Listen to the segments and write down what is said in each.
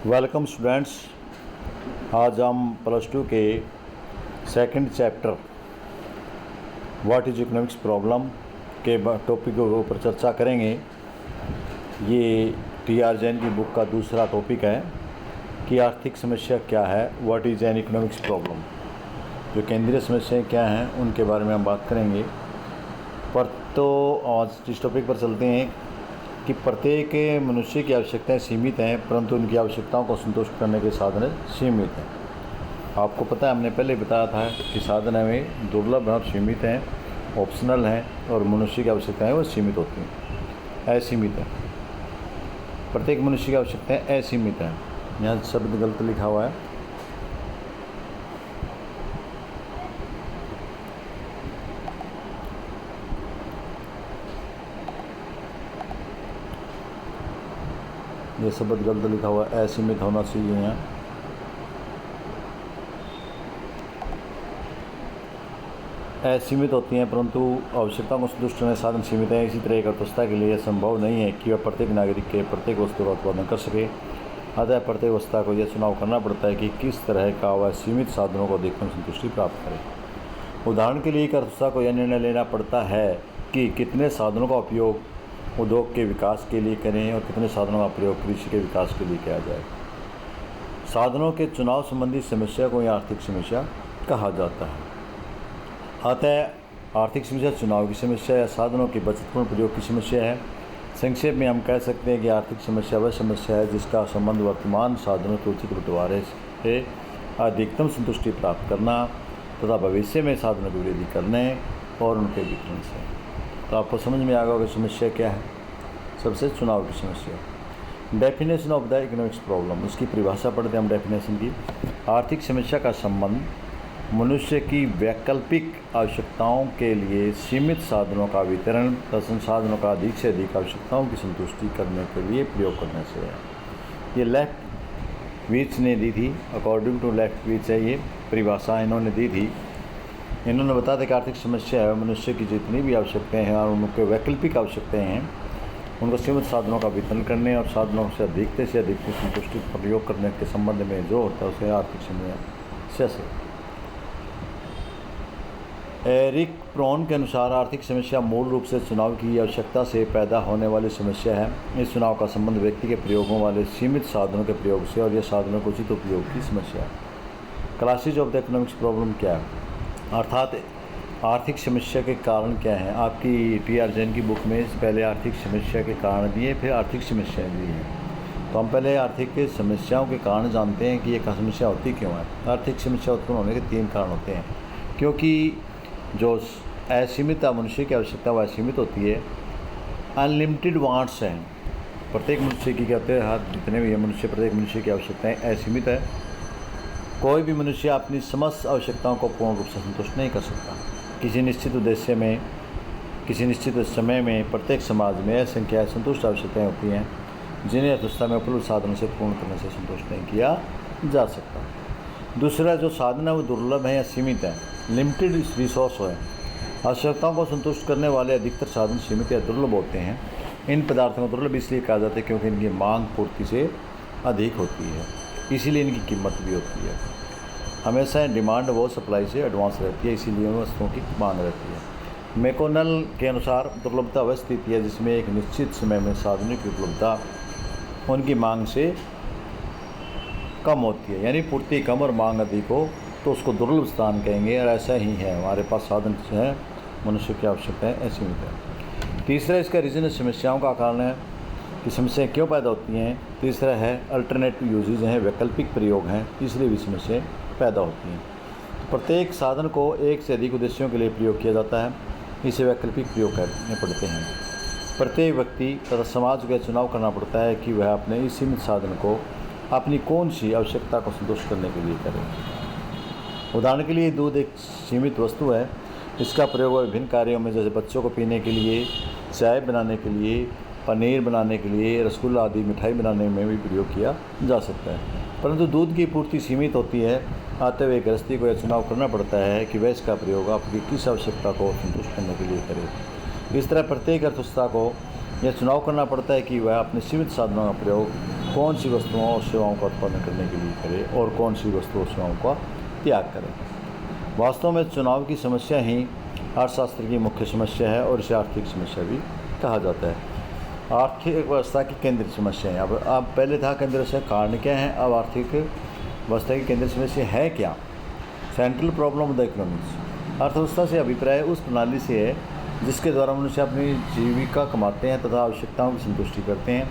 Welcome students. आज हम +2 के second chapter what is economics problem के टॉपिक के ऊपर चर्चा करेंगे। ये टी.आर. जैन की बुक का दूसरा टॉपिक है कि आर्थिक समस्या क्या है, what is an economics problem. जो केंद्रीय समस्याएं क्या हैं उनके बारे में हम बात करेंगे। पर तो आज इस टॉपिक पर चलते हैं कि प्रत्येक मनुष्य की आवश्यकताएं सीमित हैं, परंतु उनकी आवश्यकताओं को संतुष्ट करने के साधन सीमित हैं। आपको पता है, हमने पहले बताया था कि साधन में दुर्लभ और सीमित हैं, ऑप्शनल हैं, और मनुष्य की आवश्यकताएं वो सीमित होती हैं, असीमित हैं। प्रत्येक मनुष्य की आवश्यकताएं असीमित हैं। यहाँ शब्द गलत लिखा हुआ है। ये शब्द गलत लिखा हुआ है, असीमित होना चाहिए यहाँ। असीमित होती हैं, परंतु आवश्यकताओं को संतुष्ट करने साधन सीमित हैं। इसी तरह एक अर्थव्यवस्था के लिए यह संभव नहीं है कि वह प्रत्येक नागरिक के प्रत्येक वस्तु का उत्पादन कर सके। अतः प्रत्येक अवस्था को यह चुनाव करना पड़ता है कि किस तरह का वह सीमित साधनों को देखकर संतुष्टि प्राप्त करे। उदाहरण के लिए एक अर्थव्यवस्था को यह निर्णय लेना पड़ता है कि कितने साधनों का उपयोग उद्योग के विकास के लिए करें और कितने साधनों का प्रयोग कृषि के विकास के लिए किया जाए। साधनों के चुनाव संबंधी समस्या को यह आर्थिक समस्या कहा जाता है। अतः आर्थिक समस्या चुनाव की समस्या या साधनों के बचतपूर्ण प्रयोग की समस्या है। संक्षेप में हम कह सकते हैं कि आर्थिक समस्या वह समस्या है जिसका संबंध वर्तमान साधनों के उचित बंटवारे से अधिकतम संतुष्टि प्राप्त करना तथा भविष्य में साधनों की वृद्धि करने और उनके वितरण से। तो आपको समझ में आ गया कि समस्या क्या है। सबसे चुनाव की समस्या। Definition of the economics problem, इसकी परिभाषा पढ़ते हैं हम डेफिनेशन की। आर्थिक समस्या का संबंध मनुष्य की वैकल्पिक आवश्यकताओं के लिए सीमित साधनों का वितरण तथा संसाधनों का अधिक से अधिक आवश्यकताओं की संतुष्टि करने के लिए प्रयोग करने से है। ये लेफ्टविच ने दी थी। अकॉर्डिंग टू लेफ्टविच है ये परिभाषा इन्होंने दी थी। इन्होंने बताया था कि आर्थिक समस्या है मनुष्य की जितनी भी आवश्यकताएं हैं और उनके वैकल्पिक आवश्यकताएं हैं उनको सीमित साधनों का वितरण करने और साधनों से अधिक संतुष्टि प्रयोग करने के संबंध में जो होता है उसे आर्थिक समस्या से। एरिक प्रॉन के अनुसार आर्थिक समस्या मूल रूप से चुनाव की आवश्यकता से पैदा होने वाली समस्या है। इस चुनाव का संबंध व्यक्ति के प्रयोगों वाले सीमित साधनों के प्रयोग से और यह साधनों के उचित उपयोग की समस्या है। Classes of the economics problem क्या है, अर्थात आर्थिक समस्या के कारण क्या हैं। आपकी टी.आर. जैन की बुक में पहले आर्थिक समस्या के कारण दिए, फिर आर्थिक समस्याएं दी हैं। तो हम पहले आर्थिक समस्याओं के कारण जानते हैं कि ये समस्या होती क्यों है। आर्थिक समस्या उत्पन्न होने के 3 कारण होते हैं। क्योंकि जो असीमित मनुष्य की आवश्यकता वह असीमित होती है। अनलिमिटेड वांट्स हैं प्रत्येक मनुष्य की, कहते हैं जितने भी मनुष्य, प्रत्येक मनुष्य की आवश्यकताएँ असीमित है। कोई भी मनुष्य अपनी समस्त आवश्यकताओं को पूर्ण रूप से संतुष्ट नहीं कर सकता। किसी निश्चित उद्देश्य में, किसी निश्चित समय में प्रत्येक समाज में असंख्य संतुष्ट आवश्यकताएं होती हैं जिन्हें अर्थव्यवस्था में उपलब्ध साधनों से पूर्ण करने से संतुष्ट नहीं किया जा सकता। दूसरा जो साधन है वो दुर्लभ है या सीमित है, लिमिटेड रिसोर्स है। आवश्यकताओं को संतुष्ट करने वाले अधिकतर साधन सीमित या दुर्लभ होते हैं। इन पदार्थों को दुर्लभ इसलिए कहा जाता है क्योंकि इनकी मांग पूर्ति से अधिक होती है, इसीलिए इनकी कीमत भी होती है। हमेशा डिमांड वो सप्लाई से एडवांस रहती है, इसीलिए उन वस्तुओं की मांग रहती है। मैकोनल के अनुसार दुर्लभता वह स्थिति है जिसमें एक निश्चित समय में साधनों की उपलब्धता उनकी मांग से कम होती है, यानी पूर्ति कम और मांग अधिक हो तो उसको दुर्लभ स्थान कहेंगे। और ऐसा ही है, हमारे पास साधन हैं, मनुष्य की आवश्यकताएँ असीमित है। तीसरा इसका रीजन समस्याओं का कारण है कि समस्याएं क्यों पैदा होती हैं। तीसरा है अल्टरनेटिव यूजेज हैं, वैकल्पिक प्रयोग हैं, इसलिए भी समस्याएं पैदा होती हैं। तो प्रत्येक साधन को एक से अधिक उद्देश्यों के लिए प्रयोग किया जाता है, इसे वैकल्पिक प्रयोग करने पड़ते हैं। प्रत्येक व्यक्ति तथा समाज का चुनाव करना पड़ता है कि वह अपने इस सीमित साधन को अपनी कौन सी आवश्यकता को संतुष्ट करने के लिए करे। उदाहरण के लिए दूध एक सीमित वस्तु है। इसका प्रयोग विभिन्न कार्यों में, जैसे बच्चों को पीने के लिए, चाय बनाने के लिए, पनीर बनाने के लिए, रसगुल्ला आदि मिठाई बनाने में भी प्रयोग किया जा सकता है। परंतु दूध की पूर्ति सीमित होती है, आते हुए गृहस्थी को यह चुनाव करना पड़ता है कि वह इसका प्रयोग आपकी किस आवश्यकता को संतुष्ट करने के लिए करे। इस तरह प्रत्येक अर्थव्यवस्था को यह चुनाव करना पड़ता है कि वह अपने सीमित साधनों का प्रयोग कौन सी वस्तुओं और सेवाओं का उत्पादन करने के लिए करे और कौन सी वस्तु और सेवाओं का त्याग करें। वास्तव में चुनाव की समस्या ही अर्थशास्त्र की मुख्य समस्या है और इसे आर्थिक समस्या भी कहा जाता है। आर्थिक व्यवस्था की केंद्रीय समस्याएं, अब पहले था केंद्रीय समस्या कारण क्या है, अब आर्थिक व्यवस्था की केंद्रीय समस्या है क्या। Central problem of the economics, अर्थव्यवस्था से अभिप्राय उस प्रणाली से है जिसके द्वारा मनुष्य अपनी जीविका कमाते हैं तथा आवश्यकताओं की संतुष्टि करते हैं।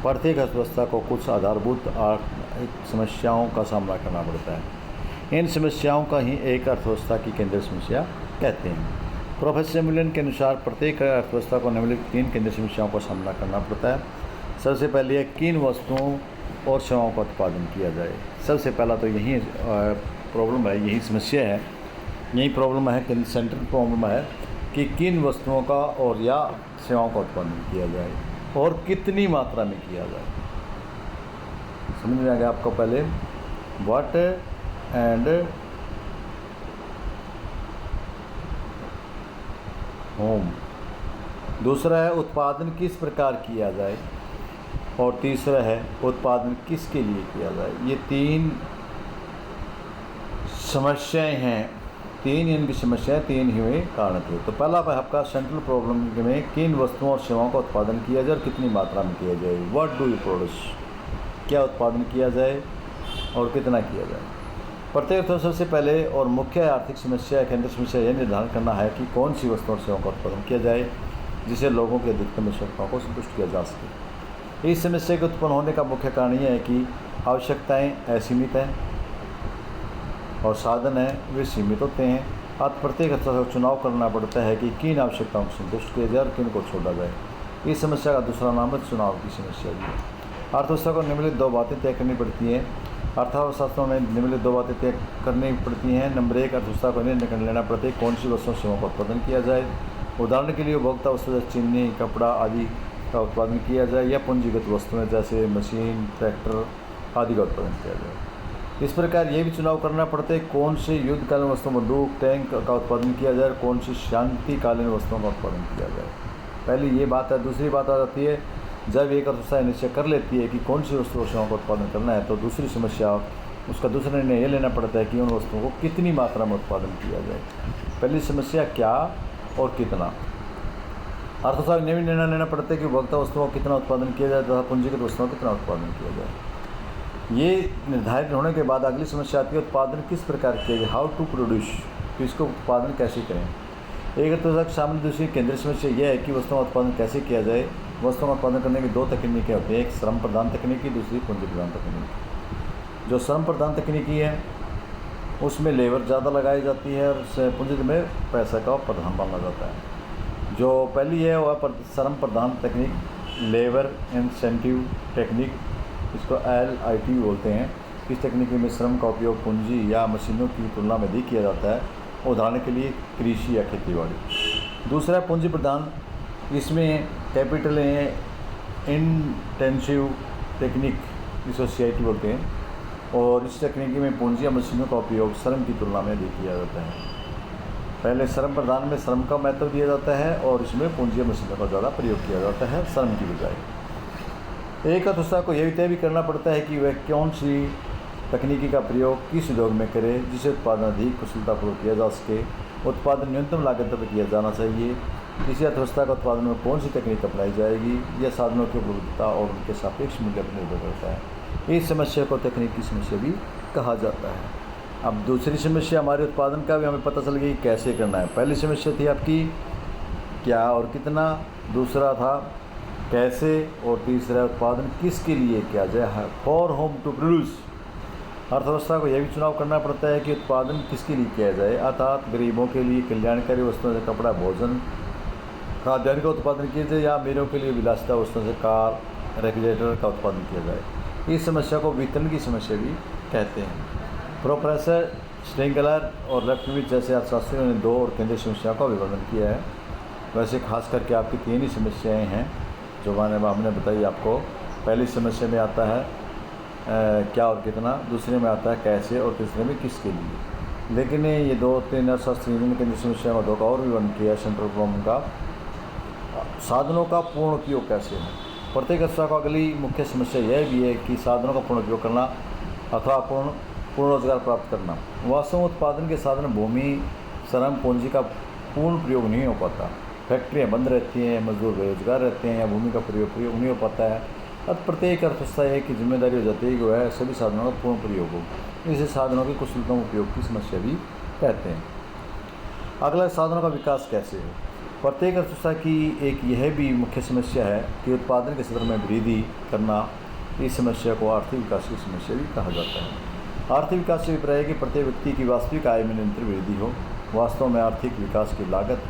प्रत्येक अर्थव्यवस्था को कुछ आधारभूत आर्थिक समस्याओं का सामना करना पड़ता है। इन समस्याओं का ही एक अर्थव्यवस्था की केंद्रीय समस्या कहते हैं। प्रोफेसर मिलन के अनुसार प्रत्येक अर्थव्यवस्था को निम्नलिखित 3 केंद्रीय समस्याओं का सामना करना पड़ता है। सबसे पहले किन वस्तुओं और सेवाओं का उत्पादन किया जाए। सबसे पहला तो यही प्रॉब्लम है, यही समस्या है, यही प्रॉब्लम है कि सेंट्रल प्रॉब्लम है कि किन वस्तुओं का और या सेवाओं का उत्पादन किया जाए और कितनी मात्रा में किया जाए। समझ में आ गया आपको। पहले व्हाट एंड होम, दूसरा है उत्पादन किस प्रकार किया जाए और तीसरा है उत्पादन किसके लिए किया जाए। ये 3 समस्याएं हैं, 3 इनकी समस्याएं 3 ही हुए कारण थे। तो पहला आपका सेंट्रल प्रॉब्लम में किन वस्तुओं और सेवाओं का उत्पादन किया जाए और कितनी मात्रा में किया जाए। व्हाट डू यू प्रोड्यूस, क्या उत्पादन किया जाए और कितना किया जाए। प्रत्येक तो सबसे पहले और मुख्य आर्थिक समस्या केंद्रीय समस्या यह निर्धारण करना है कि कौन सी वस्तुओं और सेवाओं का उत्पादन किया जाए जिससे लोगों की अधिकतम आवश्यकताओं को संतुष्ट किया जा सके। इस समस्या के उत्पन्न होने का मुख्य कारण यह है कि आवश्यकताएँ असीमित हैं और साधन हैं वे सीमित होते हैं। अतः प्रत्येक अर्थव्यवस्था को चुनाव करना पड़ता है कि किन आवश्यकताओं को संतुष्ट किया जाए और किन को छोड़ा जाए। इस समस्या का दूसरा नाम है चुनाव की समस्या भी है। अर्थव्यवस्था को निम्नलिखित 2 बातें तय करनी पड़ती हैं। अर्थशास्त्रों में निम्नलिखित 2 बातें तय करनी पड़ती हैं। नंबर 1, अर्थव्यवस्था को निर्णय कर लेना पड़ता है कौन सी वस्तुओं सेवाओं का उत्पादन किया जाए। उदाहरण के लिए उपभोक्ता वस्तु जैसे चीनी, कपड़ा आदि का उत्पादन किया जाए या पूंजीगत वस्तुएं जैसे मशीन, ट्रैक्टर आदि का उत्पादन किया जाए। इस प्रकार ये भी चुनाव करना पड़ता है कौन से युद्धकालीन वस्तुओं, बंदूक, टैंक का उत्पादन किया जाए, कौन सी शांतिकालीन वस्तुओं का उत्पादन किया जाए। पहली ये बात है। दूसरी बात आ जाती है जब एक अर्थव्यवस्था निश्चय कर लेती है कि कौन सी वस्तु और सेवाओं का उत्पादन करना है तो दूसरी समस्या, उसका दूसरा निर्णय ये लेना पड़ता है कि उन वस्तुओं को कितनी मात्रा में उत्पादन किया जाए। पहली समस्या क्या और कितना। अर्थव्यवस्था में निर्णय लेना पड़ता है कि उपभोक्ता वस्तुओं का कितना उत्पादन किया जाए तथा पूंजीगत वस्तुओं का कितना उत्पादन किया जाए। ये निर्धारित होने के बाद अगली समस्या आती है उत्पादन किस प्रकार किया जाए, हाउ टू प्रोड्यूस, कि इसको उत्पादन कैसे करें। एक अर्थव्यवस्था के सामने दूसरी केंद्रीय समस्या यह है कि वस्तुओं का उत्पादन कैसे किया जाए। वस्तुओं का उत्पादन करने की 2 तकनीकें होती हैं, एक श्रम प्रधान तकनीकी, दूसरी पूंजी प्रधान तकनीक। जो श्रम प्रधान तकनीकी है उसमें लेबर ज़्यादा लगाई जाती है और पूंजी में पैसा का प्रधान माना जाता है। जो पहली है वह श्रम प्रधान तकनीक, लेबर इंसेंटिव टेक्निक, इसको LIT बोलते हैं। इस तकनीकी में श्रम का उपयोग पूंजी या मशीनों की तुलना में अधिक किया जाता है, उदाहरण के लिए कृषि या खेतीबाड़ी। दूसरा पूंजी प्रधान, इसमें कैपिटल इंटेंसिव टेक्निक, इसको CIT बोलते हैं, और इस तकनीकी में पूंजी या मशीनों का उपयोग श्रम की तुलना में अधिक किया जाता है। पहले श्रम प्रधान में श्रम का महत्व दिया जाता है और इसमें पूंजी या मशीनों का ज़्यादा प्रयोग किया जाता है श्रम की बजाय। एक अर्थव्यवस्था को यह तय भी करना पड़ता है कि वह कौन सी तकनीकी का प्रयोग किस उद्योग में करे जिसे उत्पादन अधिक कुशलतापूर्वक किया जा सके। उत्पादन न्यूनतम लागत पर किया जाना चाहिए। किसी अर्थव्यवस्था का उत्पादन में कौन सी तकनीक अपनाई जाएगी यह साधनों की उपलब्धता और उनके सापेक्ष मूल्य पर निर्भर करता है। इस समस्या को तकनीकी समस्या भी कहा जाता है। अब दूसरी समस्या हमारे उत्पादन का भी हमें पता चल गई कैसे करना है। पहली समस्या थी आपकी क्या और कितना, दूसरा था कैसे, और तीसरा उत्पादन किसके लिए किया जाए, फॉर होम टू प्रोड्यूस। अर्थव्यवस्था को यह भी चुनाव करना पड़ता है कि उत्पादन किसके लिए किया जाए, अर्थात गरीबों के लिए कल्याणकारी वस्तुओं से कपड़ा, भोजन, खाद्यान्न का उत्पादन किया जाए या अमीरों के लिए विलासिता वस्तुओं से कार, रेफ्रिजरेटर का उत्पादन किया जाए। इस समस्या को वितरण की समस्या भी कहते हैं। प्रोफेसर स्ट्रिंगलर और लेफ्टविच जैसे अर्थशास्त्रियों ने 2 और केंद्रीय समस्याओं का विभाजन किया है। वैसे खास करके आपकी 3 ही समस्याएँ हैं जो हमने बताई आपको। पहली समस्या में आता है क्या और कितना, दूसरे में आता है कैसे और तीसरे में किसके लिए। लेकिन ये 2-3 अर्थशास्त्री केंद्रीय समस्याओं का 2 का और विवरण किया सेंट्रल प्रॉब्लम का। साधनों का पूर्ण उपयोग कैसे है। प्रत्येक अर्थशास्त्र का अगली मुख्य समस्या यह भी है कि साधनों का पूर्ण उपयोग करना अथवा पूर्ण रोजगार प्राप्त करना। वास्तव में उत्पादन के साधन भूमि, श्रम, पूंजी का पूर्ण प्रयोग नहीं हो पाता। फैक्ट्रियाँ बंद रहती हैं, मजदूर बेरोजगार रहते हैं या भूमि का प्रयोग नहीं हो पाता है। अब प्रत्येक अर्थव्यवस्था एक की जिम्मेदारी हो जाती है कि वह सभी साधनों का पूर्ण प्रयोग हो। इसे साधनों के कुशलतम उपयोग की समस्या भी कहते हैं। अगला, साधनों का विकास कैसे हो। प्रत्येक अर्थव्यवस्था की एक यह भी मुख्य समस्या है कि उत्पादन के स्तर में वृद्धि करना। इस समस्या को आर्थिक विकास की समस्या भी कहा जाता है। आर्थिक विकास से अभिप्राय है कि प्रत्येक व्यक्ति की वास्तविक आय में निरंतर वृद्धि हो। वास्तव में आर्थिक विकास की लागत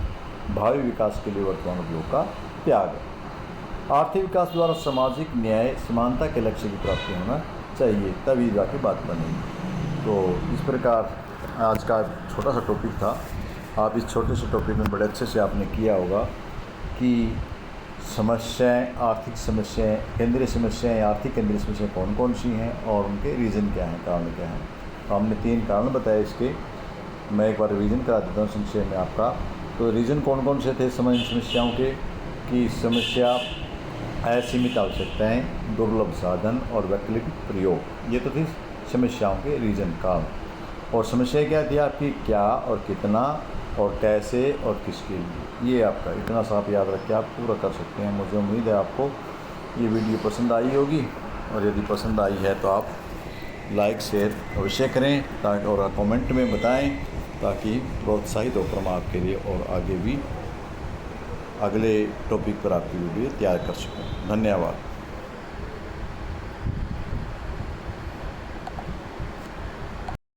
भावी विकास के लिए वर्तमान उपयोग का त्याग है। आर्थिक विकास द्वारा सामाजिक न्याय, समानता के लक्ष्य की प्राप्ति होना चाहिए, तभी जाके बात बनेगी। तो इस प्रकार आज का छोटा सा टॉपिक था। आप इस छोटे से टॉपिक में बड़े अच्छे से आपने किया होगा कि समस्याएं, आर्थिक समस्याएं, केंद्रीय समस्याएं, आर्थिक केंद्रीय समस्याएं कौन कौन सी हैं और उनके रीज़न क्या हैं, कारण क्या हैं। तो हमने 3 कारण बताए इसके। मैं एक बार रिवीजन करा देता हूँ संक्षेप में आपका। तो रीज़न कौन कौन से थे समस्याओं के कि समस्या, असीमित आवश्यकताएँ, दुर्लभ साधन और वैकल्पिक प्रयोग, ये तो थी समस्याओं के रीज़न, कारण। और समस्या क्या थी आपकी, क्या और कितना और कैसे और किसके लिए। ये आपका इतना सा आप याद रख के आप पूरा कर सकते हैं। मुझे उम्मीद है आपको ये वीडियो पसंद आई होगी, और यदि पसंद आई है तो आप लाइक शेयर अवश्य करें ताकि, और कमेंट में बताएं ताकि प्रोत्साहित होकर हम आपके लिए और आगे भी अगले टॉपिक पर आपकी वीडियो तैयार कर सकूं। धन्यवाद।